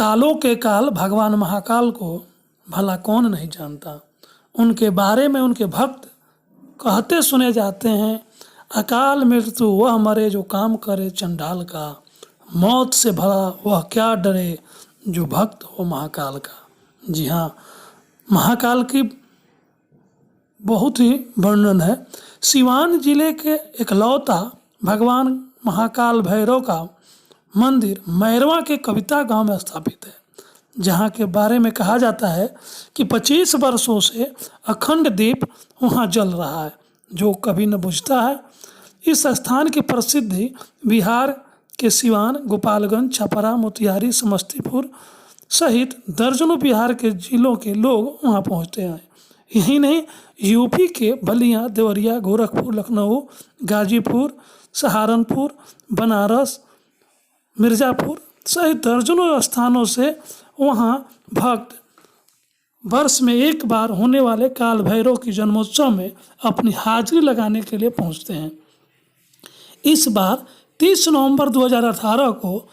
कालों के काल भगवान महाकाल को भला कौन नहीं जानता। उनके बारे में उनके भक्त कहते सुने जाते हैं, अकाल मृत्यु वह मरे जो काम करे चंडाल का, मौत से भला वह क्या डरे जो भक्त हो महाकाल का। जी हाँ, महाकाल की बहुत ही वर्णन है। सिवान जिले के इकलौता भगवान महाकाल भैरव का मंदिर मैरवा के कविता गांव में स्थापित है, जहां के बारे में कहा जाता है कि 25 वर्षों से अखंड दीप वहां जल रहा है जो कभी न बुझता है। इस स्थान की प्रसिद्धि बिहार के सिवान, गोपालगंज, छपरा, मोतिहारी, समस्तीपुर सहित दर्जनों बिहार के जिलों के लोग वहां पहुंचते हैं। यही नहीं, यूपी के बलिया, देवरिया, गोरखपुर, लखनऊ, गाजीपुर, सहारनपुर, बनारस, मिर्ज़ापुर सहित दर्जनों स्थानों से वहाँ भक्त वर्ष में एक बार होने वाले काल भैरव की जन्मोत्सव में अपनी हाजिरी लगाने के लिए पहुँचते हैं। इस बार 30 नवंबर 2018 को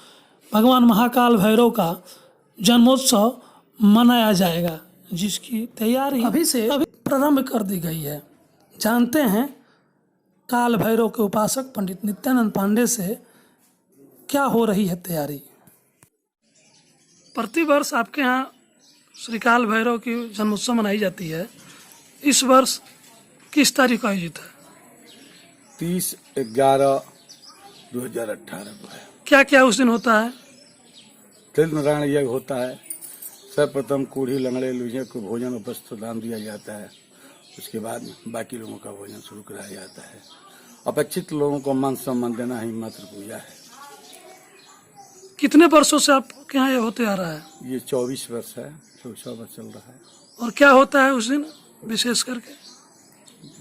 भगवान महाकाल भैरव का जन्मोत्सव मनाया जाएगा, जिसकी तैयारी अभी प्रारंभ कर दी गई है। जानते हैं काल भैरव के उपासक पंडित नित्यानंद पांडे से क्या हो रही है तैयारी। प्रतिवर्ष आपके यहाँ श्री काल भैरव की जन्मोत्सव मनाई जाती है। इस वर्ष किस तारीख को आयोजित है? 30/11/2018 को है। क्या क्या उस दिन होता है? तिल नारायण यज्ञ होता है। सर्वप्रथम कूढ़ी लंगड़े लुझे को भोजन और वस्त्र दान दिया जाता है। उसके बाद बाकी लोगों का भोजन शुरू कराया जाता है। अपेक्षित लोगों को मान सम्मान देना ही मात्र पूजा है। कितने वर्षों से आपके यहाँ ये होते आ रहा है? ये 24 वर्ष है, 24 वर्ष चल रहा है। और क्या होता है उस दिन विशेष करके?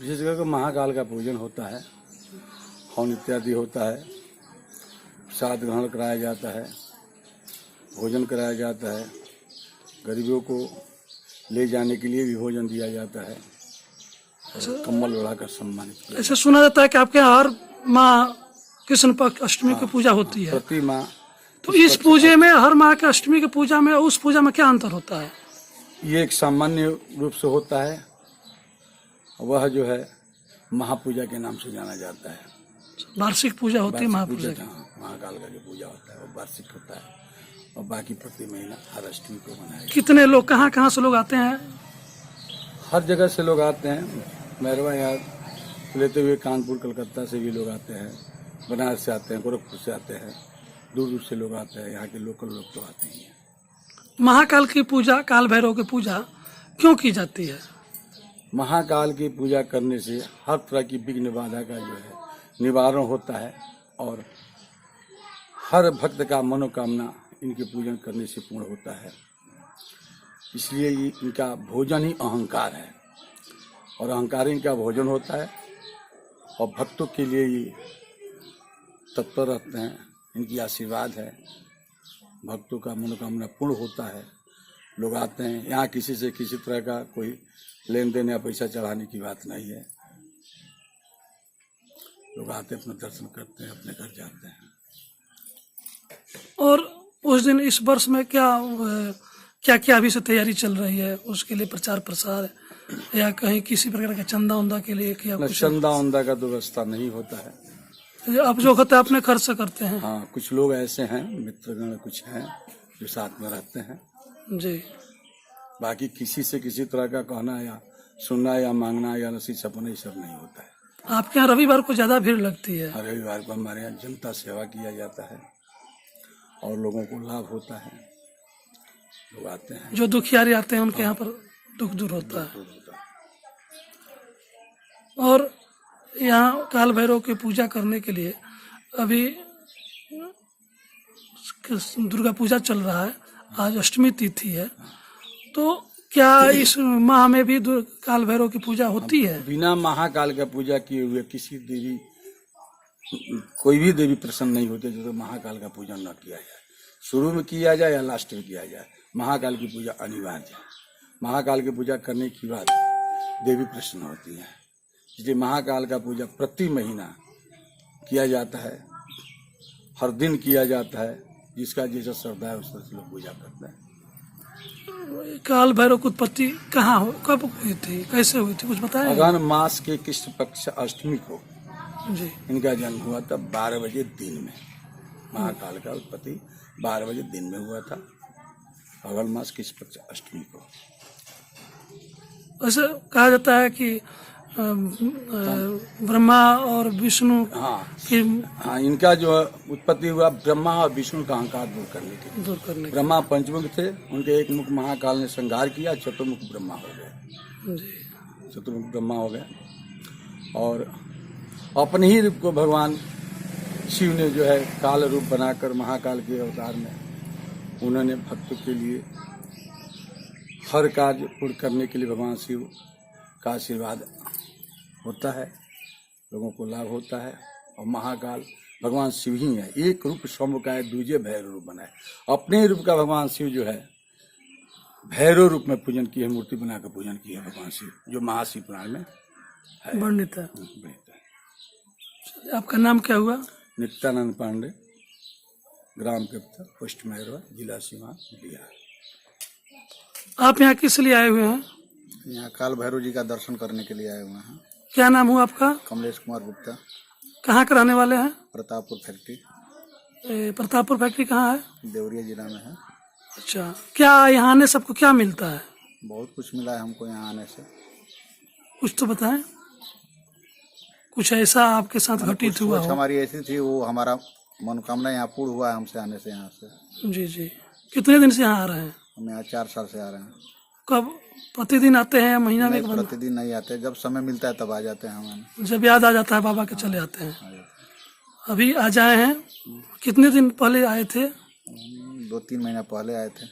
विशेष करके महाकाल का पूजन होता है, हवन इत्यादि होता है, प्रसाद ग्रहण कराया जाता है, भोजन कराया जाता है, गरीबों को ले जाने के लिए भी भोजन दिया जाता है, कम्बल बढ़ाकर सम्मानित किया। ऐसे सुना जाता है कि आपके यहाँ हर माँ कृष्ण पक्ष अष्टमी की पूजा होती है। प्रति माह। तो इस पूजे में, हर माह के अष्टमी की पूजा में उस पूजा में क्या अंतर होता है? ये एक सामान्य रूप से होता है, वह जो है महापूजा के नाम से जाना जाता है। वार्षिक पूजा होती है महापूजा की। महाकाल का जो पूजा होता है वो वार्षिक होता है और बाकी प्रति महीना हर अष्टमी को मनाया जाता है। कितने लोग, कहाँ कहाँ से लोग आते हैं? हर जगह से लोग आते हैं। मैरवा यहाँ लेते हुए कानपुर, कलकत्ता से भी लोग आते हैं, बनारस से आते हैं, गोरखपुर से आते हैं, दूर दूर से लोग आते हैं। यहाँ के लोकल लोग तो आते ही हैं। महाकाल की पूजा, काल भैरव की पूजा क्यों की जाती है? महाकाल की पूजा करने से हर तरह की विघ्न बाधा का जो है निवारण होता है और हर भक्त का मनोकामना इनके पूजन करने से पूर्ण होता है। इसलिए इनका भोजन ही अहंकार है और अहंकार इनका भोजन होता है और भक्तों के लिए ये तत्पर रहते हैं। इनकी आशीर्वाद है, भक्तों का मनोकामना पूर्ण होता है। लोग आते हैं यहाँ, किसी से किसी तरह का कोई लेन देन या पैसा चढ़ाने की बात नहीं है। लोग आते हैं, अपना दर्शन करते हैं, अपने घर जाते हैं। और उस दिन इस वर्ष में क्या क्या अभी से तैयारी चल रही है? उसके लिए प्रचार प्रसार या कहीं किसी प्रकार का चंदा उंदा के लिए क्या? चंदा उंदा का तो व्यवस्था नहीं होता है। आप जो होता है अपने खर्च से करते हैं? हाँ, कुछ लोग ऐसे हैं, मित्रगण कुछ हैं जो साथ में रहते हैं जी। बाकी किसी से किसी तरह का कहना या सुनना या मांगना या रसीद छपना ये सब नहीं होता है। आपके यहाँ रविवार को ज्यादा भीड़ लगती है? रविवार को हमारे यहाँ जनता सेवा किया जाता है और लोगों को लाभ होता है। लोग आते हैं, जो दुखियारी आते हैं उनके यहाँ पर दुख दूर होता है। और यहाँ काल भैरव की पूजा करने के लिए अभी दुर्गा पूजा चल रहा है, आज अष्टमी तिथि है, तो क्या इस माह में भी काल भैरव की पूजा होती है? बिना महाकाल का पूजा किए हुए किसी देवी, कोई भी देवी प्रसन्न नहीं होती जो तो महाकाल का पूजा न किया जाए। शुरू में किया जाए या लास्ट में किया जाए, महाकाल की पूजा अनिवार्य है। महाकाल की पूजा करने के बाद देवी प्रसन्न होती है। इसलिए महाकाल का पूजा प्रति महीना किया जाता है, हर दिन किया जाता है, जिसका जैसा श्रद्धा है उस तरह से लोग पूजा करते हैं। काल भैरव की उत्पत्ति कहाँ हो, कब हुई थी, कैसे हुई थी, कुछ बताएं? अगहन मास के कृष्ण पक्ष अष्टमी को जी। इनका जन्म हुआ था 12 बजे दिन में। महाकाल का उत्पत्ति 12 बजे दिन में हुआ था, अगहन मास कृष्ण पक्ष अष्टमी को। ऐसा कहा जाता है कि ब्रह्मा और विष्णु हाँ की हाँ, इनका जो उत्पत्ति हुआ ब्रह्मा और विष्णु का अहंकार दूर करने के लिए। दूर करने ब्रह्मा पंचमुख थे, उनके एक मुख महाकाल ने संहार किया, चतुर्मुख ब्रह्मा हो गए। जी। चतुर्मुख ब्रह्मा हो गए और अपने ही रूप को भगवान शिव ने जो है काल रूप बनाकर महाकाल के अवतार में उन्होंने भक्तों के लिए हर कार्य पूर्ण करने के लिए भगवान शिव का आशीर्वाद होता है, लोगों को लाभ होता है। और महाकाल भगवान शिव ही है, एक रूप स्वयं का है, दूजे भैरव रूप बनाए। अपने रूप का भगवान शिव जो है भैरव रूप में पूजन किए, मूर्ति बनाकर पूजन किए भगवान शिव, जो महाशिव पुराण में है वर्णित है। वर्णित है। आपका नाम क्या हुआ? नित्यानंद पांडे, ग्राम कविता, पोस्ट मैरवा, जिला सीवान, बिहार। आप यहाँ किस लिए आए हुए हैं? यहाँ काल भैरव जी का दर्शन करने के लिए आए हुए हैं। क्या नाम हुआ आपका? कमलेश कुमार गुप्ता, कहाँ के रहने वाले हैं? प्रतापपुर फैक्ट्री, प्रतापपुर फैक्ट्री कहाँ है? देवरिया जिला में है। अच्छा, क्या यहाँ आने सबको क्या मिलता है? बहुत कुछ मिला है हमको यहाँ आने से। कुछ तो बताएं, कुछ ऐसा आपके साथ घटित कुछ हुआ सोच हो? हमारी ऐसी थी, वो हमारा मनोकामना यहाँ पूर्ण हुआ है हमसे आने से। यहाँ से जी जी। कितने दिन से यहाँ आ रहे हैं? हम यहाँ 4 साल से आ रहे हैं। कब, प्रतिदिन आते हैं या महीना में एक नहीं, बार? प्रतिदिन नहीं आते, जब समय मिलता है तब आ जाते हैं हम। जब याद आ जाता है बाबा के चले आते हैं। आ जाते अभी आ जाए हैं, कितने दिन पहले आए थे? हैं। 2-3 महीना पहले आए थे।